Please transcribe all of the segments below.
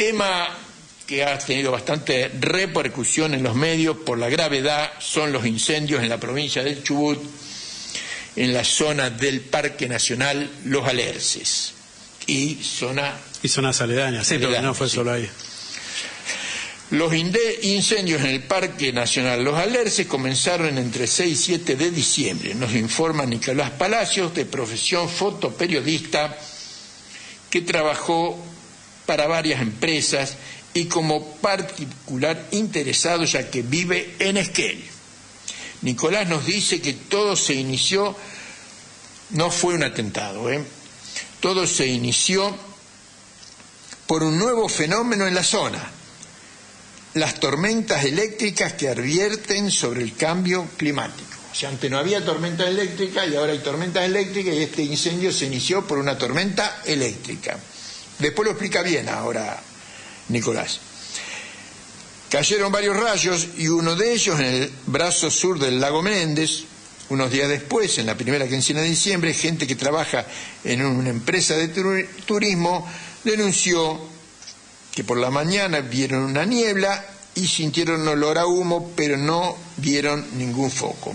tema que ha tenido bastante repercusión en los medios por la gravedad son los incendios en la provincia del Chubut, en la zona del Parque Nacional Los Alerces y zonas aledañas, sí, pero no fue solo ahí. Los incendios en el Parque Nacional Los Alerces comenzaron entre 6 y 7 de diciembre, nos informa Nicolás Palacios, de profesión fotoperiodista, que trabajó para varias empresas y como particular interesado, ya que vive en Esquel. Nicolás nos dice que todo se inició, no fue un atentado, todo se inició por un nuevo fenómeno en la zona, las tormentas eléctricas que advierten sobre el cambio climático. O sea, antes no había tormentas eléctricas y ahora hay tormentas eléctricas, y este incendio se inició por una tormenta eléctrica. Después lo explica bien ahora Nicolás. Cayeron varios rayos y uno de ellos en el brazo sur del lago Menéndez. Unos días después, en la primera quincena de diciembre, gente que trabaja en una empresa de turismo denunció que por la mañana vieron una niebla y sintieron olor a humo, pero no vieron ningún foco.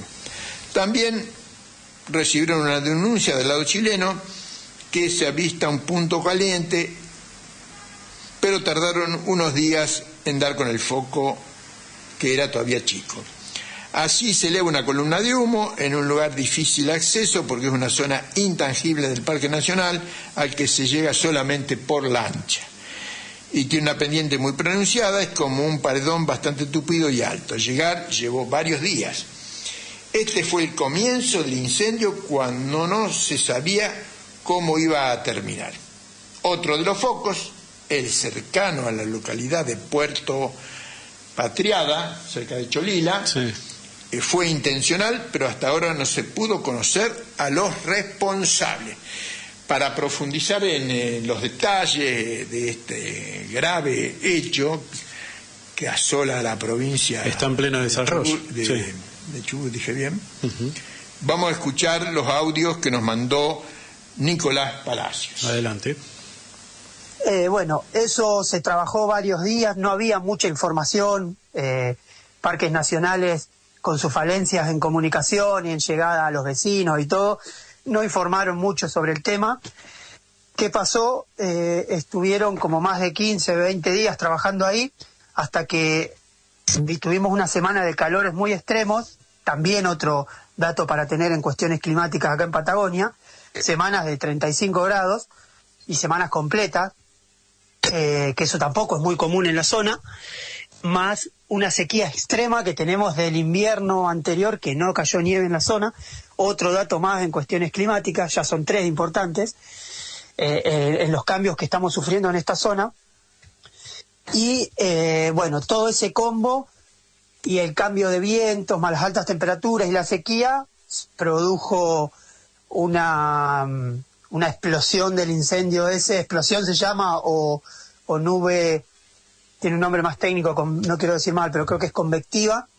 También recibieron una denuncia del lado chileno que se avista un punto caliente, pero tardaron unos días en dar con el foco, que era todavía chico. Así se eleva una columna de humo en un lugar difícil de acceso, porque es una zona intangible del Parque Nacional al que se llega solamente por lancha. Y tiene una pendiente muy pronunciada, es como un paredón bastante tupido y alto. Llegar llevó varios días. Este fue el comienzo del incendio, cuando no se sabía cómo iba a terminar. Otro de los focos, el cercano a la localidad de Puerto Patriada, cerca de Cholila, sí, fue intencional, pero hasta ahora no se pudo conocer a los responsables. Para profundizar en los detalles de este grave hecho que asola a la provincia... Está en pleno desarrollo. De Chubut, dije bien. Vamos a escuchar los audios que nos mandó Nicolás Palacios. Adelante. Bueno, eso se trabajó varios días, no había mucha información, parques nacionales con sus falencias en comunicación y en llegada a los vecinos y todo, no informaron mucho sobre el tema. ¿Qué pasó? Estuvieron como más de 15, 20 días trabajando ahí, hasta que tuvimos una semana de calores muy extremos, también otro dato para tener en cuestiones climáticas acá en Patagonia, semanas de 35 grados y semanas completas, que eso tampoco es muy común en la zona, más una sequía extrema que tenemos del invierno anterior, que no cayó nieve en la zona. Otro dato más en cuestiones climáticas, ya son 3 importantes, en los cambios que estamos sufriendo en esta zona. Y bueno, todo ese combo y el cambio de vientos, más las altas temperaturas y la sequía, produjo una explosión del incendio ese. Explosión se llama, o nube, tiene un nombre más técnico, no quiero decir mal, pero creo que es convectiva,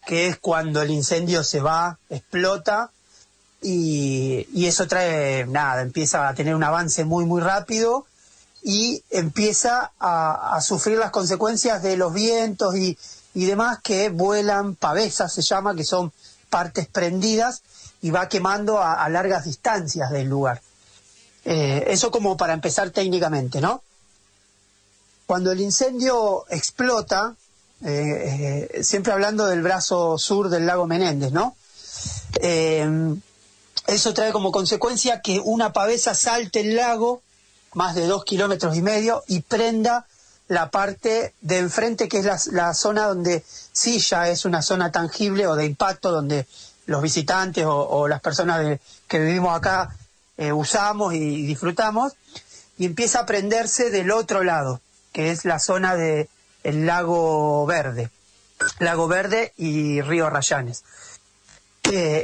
que es cuando el incendio se va, explota, y eso trae, empieza a tener un avance muy, muy rápido, y empieza a sufrir las consecuencias de los vientos y demás, que vuelan pavesas, se llama, que son partes prendidas, y va quemando a largas distancias del lugar. Eso como para empezar técnicamente, ¿no? Cuando el incendio explota, siempre hablando del brazo sur del lago Menéndez, ¿no? Eso trae como consecuencia que una pavesa salte el lago, más de 2,5 kilómetros, y prenda la parte de enfrente, que es la zona donde sí ya es una zona tangible o de impacto, donde los visitantes o las personas que vivimos acá usamos y disfrutamos, y empieza a prenderse del otro lado, que es la zona del Lago Verde y Río Arrayanes.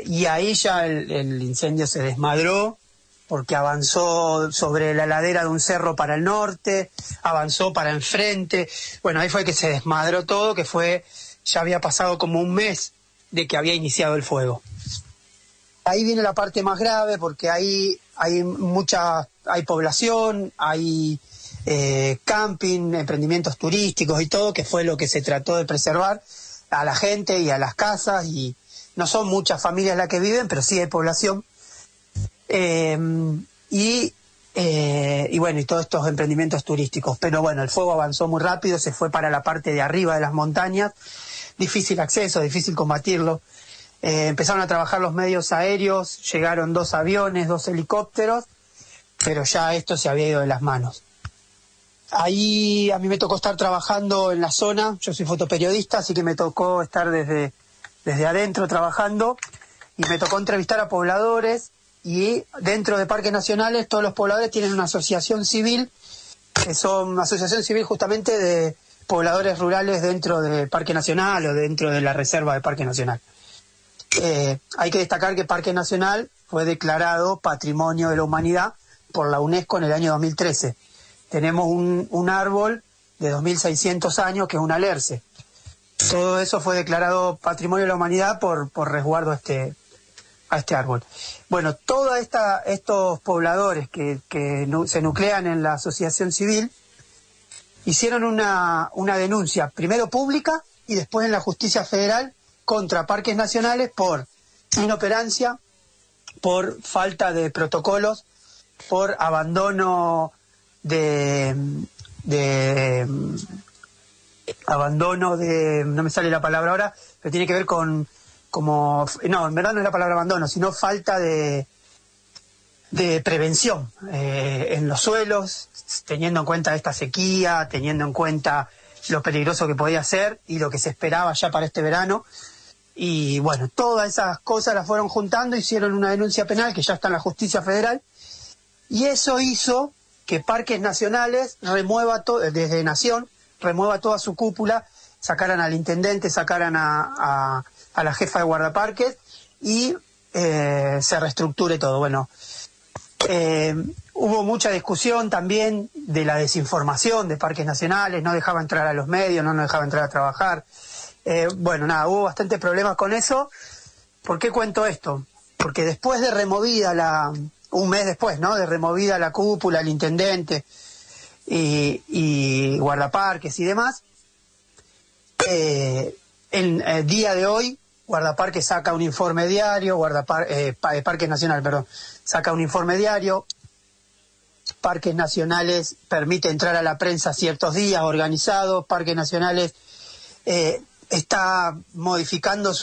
Y ahí ya el incendio se desmadró, porque avanzó sobre la ladera de un cerro para el norte, avanzó para enfrente. Bueno, ahí fue que se desmadró todo, ya había pasado como un mes de que había iniciado el fuego. Ahí viene la parte más grave, porque ahí hay población, hay camping, emprendimientos turísticos y todo, que fue lo que se trató de preservar a la gente y a las casas, y no son muchas familias las que viven, pero sí hay población. Y bueno, y todos estos emprendimientos turísticos. Pero bueno, el fuego avanzó muy rápido, se fue para la parte de arriba de las montañas, difícil acceso, difícil combatirlo. Empezaron a trabajar los medios aéreos, llegaron 2 aviones, 2 helicópteros, pero ya esto se había ido de las manos. Ahí a mí me tocó estar trabajando en la zona, yo soy fotoperiodista, así que me tocó estar desde adentro trabajando, y me tocó entrevistar a pobladores, y dentro de parques nacionales todos los pobladores tienen una asociación civil, que son una asociación civil justamente de pobladores rurales dentro del Parque Nacional o dentro de la reserva de Parque Nacional. Hay que destacar que Parque Nacional fue declarado Patrimonio de la Humanidad por la UNESCO en el año 2013. Tenemos un árbol de 2.600 años que es un alerce. Todo eso fue declarado Patrimonio de la Humanidad por resguardo a este árbol. Bueno, todos estos pobladores que se nuclean en la asociación civil hicieron una denuncia, primero pública y después en la justicia federal, contra parques nacionales por inoperancia, por falta de protocolos, por abandono no me sale la palabra ahora, pero tiene que ver con no, en verdad no es la palabra abandono, sino falta de prevención en los suelos, teniendo en cuenta esta sequía, teniendo en cuenta lo peligroso que podía ser y lo que se esperaba ya para este verano. Y bueno, todas esas cosas las fueron juntando, hicieron una denuncia penal que ya está en la justicia federal, y eso hizo que Parques Nacionales desde Nación remueva toda su cúpula, sacaran al intendente, sacaran a la jefa de guardaparques y se reestructure todo. Bueno, hubo mucha discusión también de la desinformación de Parques Nacionales, no dejaba entrar a los medios, no nos dejaba entrar a trabajar. Bueno, nada, hubo bastantes problemas con eso. ¿Por qué cuento esto? Porque después de removida un mes después, ¿no?, de removida la cúpula, el intendente y guardaparques y demás, el día de hoy Guardaparques saca un informe diario, Parques Nacional, perdón, saca un informe diario. Parques Nacionales permite entrar a la prensa ciertos días organizados. Parques Nacionales está modificando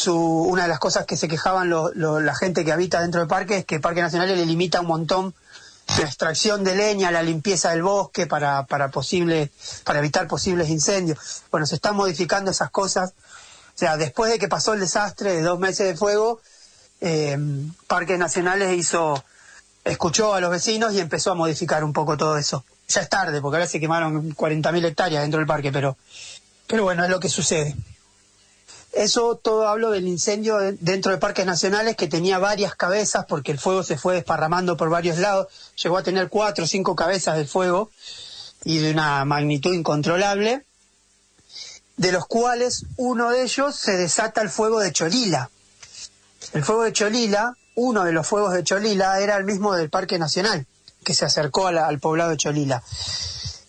una de las cosas que se quejaban la gente que habita dentro del parque, es que Parques Nacionales le limita un montón la extracción de leña, la limpieza del bosque para evitar posibles incendios. Bueno, se están modificando esas cosas. O sea, después de que pasó el desastre de 2 meses de fuego, Parques Nacionales escuchó a los vecinos y empezó a modificar un poco todo eso. Ya es tarde, porque ahora se quemaron 40.000 hectáreas dentro del parque, pero bueno, es lo que sucede. Eso todo hablo del incendio dentro de Parques Nacionales, que tenía varias cabezas, porque el fuego se fue desparramando por varios lados. Llegó a tener 4 o 5 cabezas del fuego, y de una magnitud incontrolable, de los cuales uno de ellos se desata el fuego de Cholila. El fuego de Cholila, uno de los fuegos de Cholila, era el mismo del Parque Nacional, que se acercó al poblado de Cholila.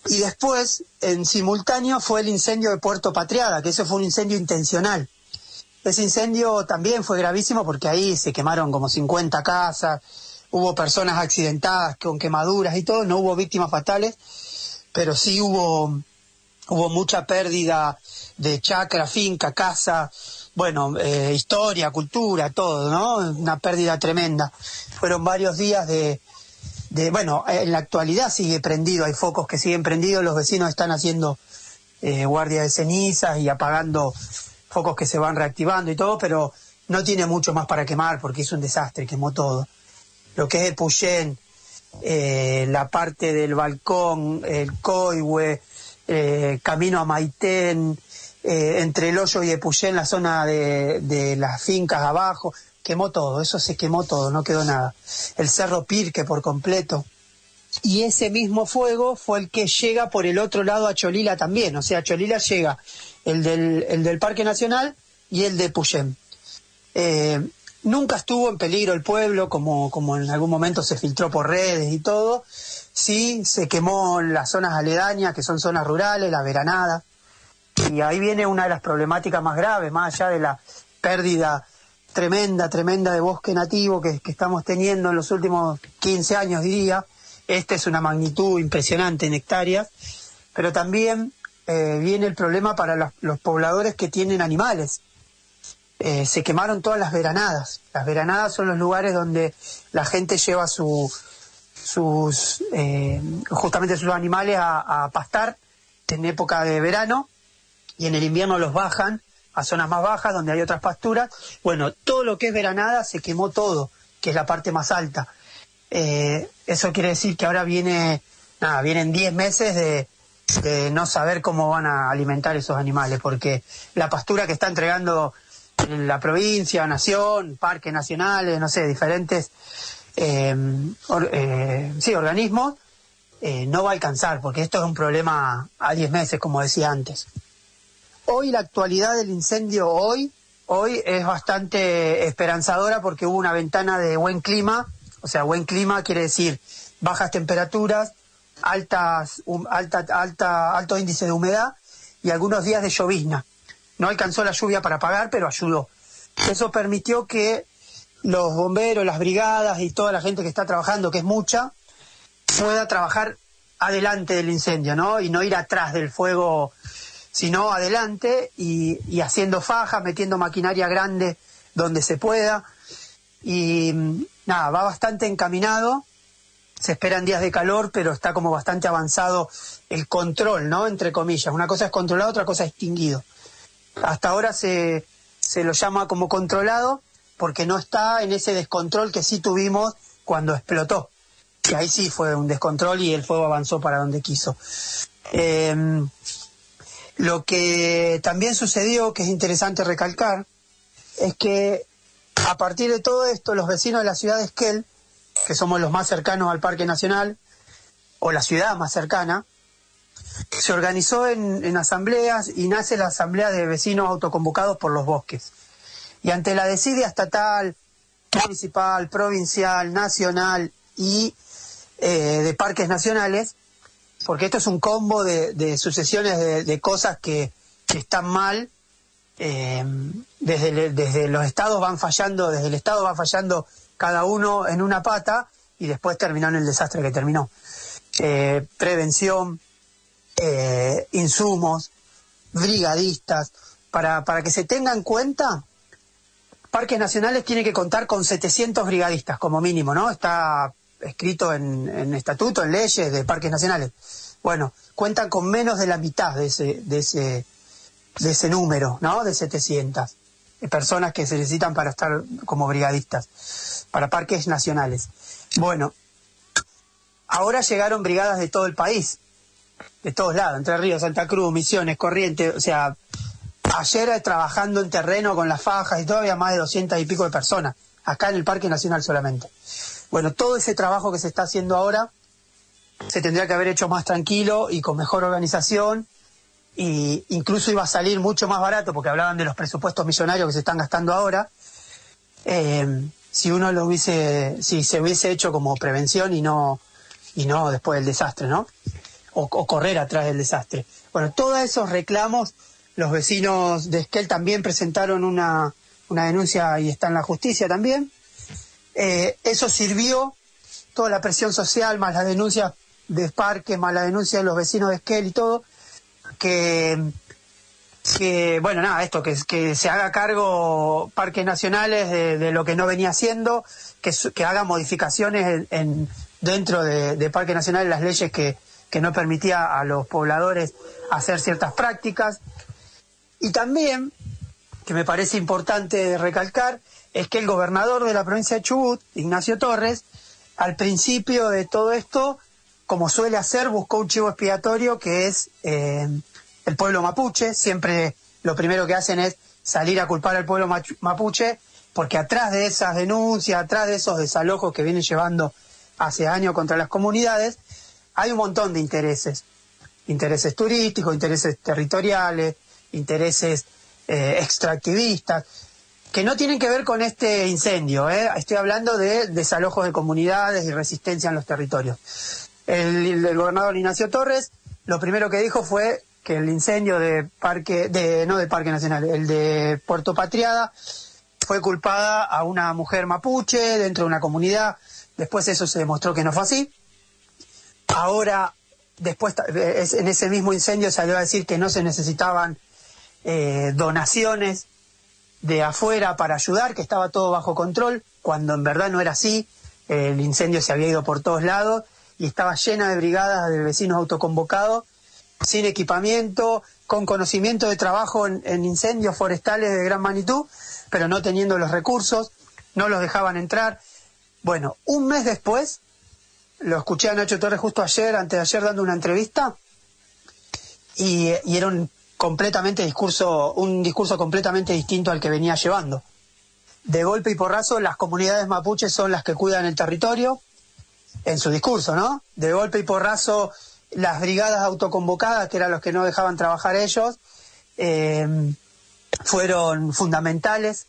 Y después, en simultáneo, fue el incendio de Puerto Patriada, que ese fue un incendio intencional. Ese incendio también fue gravísimo porque ahí se quemaron como 50 casas, hubo personas accidentadas con quemaduras y todo, no hubo víctimas fatales, pero sí hubo mucha pérdida de chacra, finca, casa, bueno, historia, cultura, todo, ¿no? Una pérdida tremenda. Fueron varios días bueno, en la actualidad sigue prendido, hay focos que siguen prendidos, los vecinos están haciendo guardia de cenizas y apagando focos que se van reactivando y todo, pero no tiene mucho más para quemar porque es un desastre, quemó todo. Lo que es Epuyén, la parte del balcón, el Coihue, camino a Maitén, entre el Hoyo y Epuyén, la zona de las fincas abajo, quemó todo, eso se quemó todo, no quedó nada. El Cerro Pirque por completo. Y ese mismo fuego fue el que llega por el otro lado a Cholila también, o sea, a Cholila llega el del Parque Nacional y el de Epuyén. Nunca estuvo en peligro el pueblo, como en algún momento se filtró por redes y todo. sí se quemó las zonas aledañas, que son zonas rurales, la veranada, y ahí viene una de las problemáticas más graves, más allá de la pérdida tremenda de bosque nativo que estamos teniendo en los últimos 15 años, diría. Esta es una magnitud impresionante en hectáreas, pero también viene el problema para los pobladores que tienen animales. Se quemaron todas las veranadas. Las veranadas son los lugares donde la gente lleva justamente sus animales a pastar en época de verano, y en el invierno los bajan a zonas más bajas donde hay otras pasturas. Bueno, todo lo que es veranada se quemó todo, que es la parte más alta. Eso quiere decir que ahora vienen 10 meses de no saber cómo van a alimentar esos animales, porque la pastura que está entregando la provincia, nación, parques nacionales, no sé, diferentes organismos, no va a alcanzar, porque esto es un problema a 10 meses, como decía antes. Hoy la actualidad del incendio hoy es bastante esperanzadora, porque hubo una ventana de buen clima. O sea, buen clima quiere decir bajas temperaturas, alto índice de humedad y algunos días de llovizna. No alcanzó la lluvia para apagar, pero ayudó. Eso permitió que los bomberos, las brigadas y toda la gente que está trabajando, que es mucha, pueda trabajar adelante del incendio, ¿no? Y no ir atrás del fuego, sino adelante y haciendo fajas, metiendo maquinaria grande donde se pueda. Y nada, va bastante encaminado. Se esperan días de calor, pero está como bastante avanzado el control, ¿no? Entre comillas. Una cosa es controlado, otra cosa es extinguido. Hasta ahora se lo llama como controlado, porque no está en ese descontrol que sí tuvimos cuando explotó. Que ahí sí fue un descontrol y el fuego avanzó para donde quiso. Lo que también sucedió, que es interesante recalcar, es que a partir de todo esto, los vecinos de la ciudad de Esquel, que somos los más cercanos al Parque Nacional, o la ciudad más cercana, se organizó en asambleas, y nace la asamblea de vecinos autoconvocados por los bosques. Y ante la desidia estatal, municipal, provincial, nacional y de parques nacionales, porque esto es un combo de sucesiones de cosas que están mal, desde los estados van fallando, desde el estado va fallando cada uno en una pata, y después terminó en el desastre que terminó. Prevención, insumos, brigadistas, para que se tenga en cuenta, Parques Nacionales tiene que contar con 700 brigadistas como mínimo, ¿no? Está escrito en estatuto, en leyes de Parques Nacionales. Bueno, cuentan con menos de la mitad de ese número, ¿no? De 700 personas que se necesitan para estar como brigadistas, para Parques Nacionales. Bueno, ahora llegaron brigadas de todo el país, de todos lados, Entre Ríos, Santa Cruz, Misiones, Corrientes. O sea, ayer trabajando en terreno con las fajas y todo, había más de 200 y pico de personas, acá en el Parque Nacional solamente. Bueno, todo ese trabajo que se está haciendo ahora se tendría que haber hecho más tranquilo y con mejor organización, y incluso iba a salir mucho más barato, porque hablaban de los presupuestos millonarios que se están gastando ahora, si se hubiese hecho como prevención y no después del desastre, ¿no? O correr atrás del desastre. Bueno, todos esos reclamos, los vecinos de Esquel también presentaron una denuncia y está en la justicia también. Eso sirvió, toda la presión social, más las denuncias de parque, más la denuncia de los vecinos de Esquel y todo, que bueno, nada, esto, que se haga cargo Parques Nacionales de lo que no venía haciendo, que haga modificaciones dentro de Parques Nacionales, las leyes que no permitía a los pobladores hacer ciertas prácticas. Y también, que me parece importante recalcar, es que el gobernador de la provincia de Chubut, Ignacio Torres, al principio de todo esto, como suele hacer, buscó un chivo expiatorio, que es el pueblo mapuche. Siempre lo primero que hacen es salir a culpar al pueblo mapuche, porque atrás de esas denuncias, atrás de esos desalojos que vienen llevando hace años contra las comunidades, hay un montón de intereses. Intereses turísticos, intereses territoriales, intereses extractivistas, que no tienen que ver con este incendio, Estoy hablando de desalojos de comunidades y resistencia en los territorios. El gobernador Ignacio Torres, lo primero que dijo fue que el incendio no del Parque Nacional, el de Puerto Patriada, fue culpada a una mujer mapuche dentro de una comunidad. Después eso se demostró que no fue así. Ahora, después, en ese mismo incendio salió a decir que no se necesitaban donaciones de afuera para ayudar, que estaba todo bajo control, cuando en verdad no era así. El incendio se había ido por todos lados y estaba llena de brigadas de vecinos autoconvocados, sin equipamiento, con conocimiento de trabajo en incendios forestales de gran magnitud, pero no teniendo los recursos, no los dejaban entrar. Bueno, un mes después, lo escuché a Nacho Torres justo ayer, antes de ayer, dando una entrevista, y era un discurso completamente distinto al que venía llevando. De golpe y porrazo, las comunidades mapuches son las que cuidan el territorio, en su discurso, ¿no? De golpe y porrazo, las brigadas autoconvocadas, que eran los que no dejaban trabajar ellos, fueron fundamentales.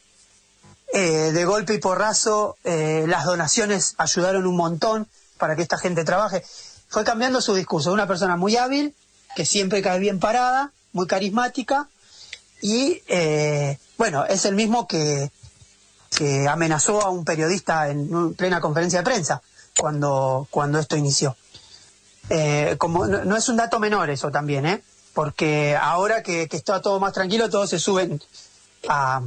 De golpe y porrazo, las donaciones ayudaron un montón para que esta gente trabaje. Fue cambiando su discurso. Una persona muy hábil, que siempre cae bien parada, muy carismática, y bueno, es el mismo que amenazó a un periodista en plena conferencia de prensa cuando esto inició. Como no es un dato menor eso también, porque ahora que está todo más tranquilo, todos se suben a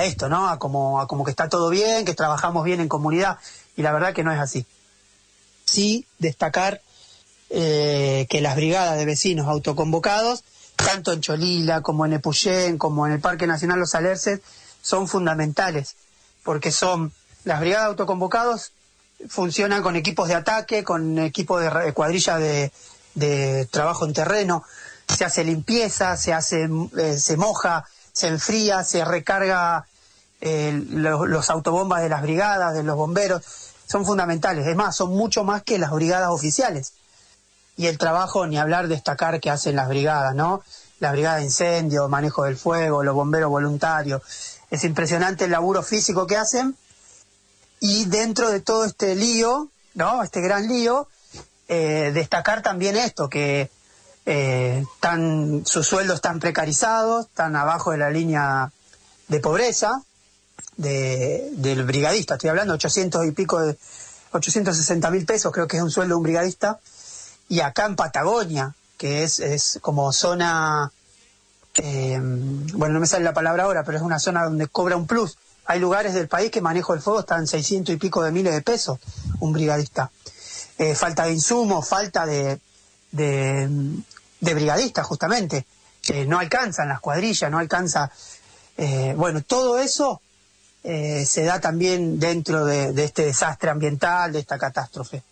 esto, ¿no? A como que está todo bien, que trabajamos bien en comunidad, y la verdad que no es así. Sí, destacar que las brigadas de vecinos autoconvocados, tanto en Cholila como en Epuyén, como en el Parque Nacional Los Alerces, son fundamentales, porque las brigadas autoconvocados funcionan con equipos de ataque, con equipos de cuadrilla de trabajo en terreno, se hace limpieza, se moja, se enfría, se recarga los autobombas de las brigadas, de los bomberos, son fundamentales. Es más, son mucho más que las brigadas oficiales. Y el trabajo, ni hablar, destacar que hacen las brigadas, ¿no? La brigada de incendio, manejo del fuego, los bomberos voluntarios. Es impresionante el laburo físico que hacen. Y dentro de todo este lío, ¿no? Este gran lío, destacar también esto, que sus sueldos están precarizados, están abajo de la línea de pobreza del brigadista. Estoy hablando de 860.000 pesos, creo que es un sueldo de un brigadista. Y acá en Patagonia, que es como zona, bueno, no me sale la palabra ahora, pero es una zona donde cobra un plus. Hay lugares del país que manejo del fuego están 600 y pico de miles de pesos un brigadista. Falta de insumos, falta de brigadistas, justamente. No alcanzan las cuadrillas, no alcanza. Bueno, todo eso se da también dentro de este desastre ambiental, de esta catástrofe.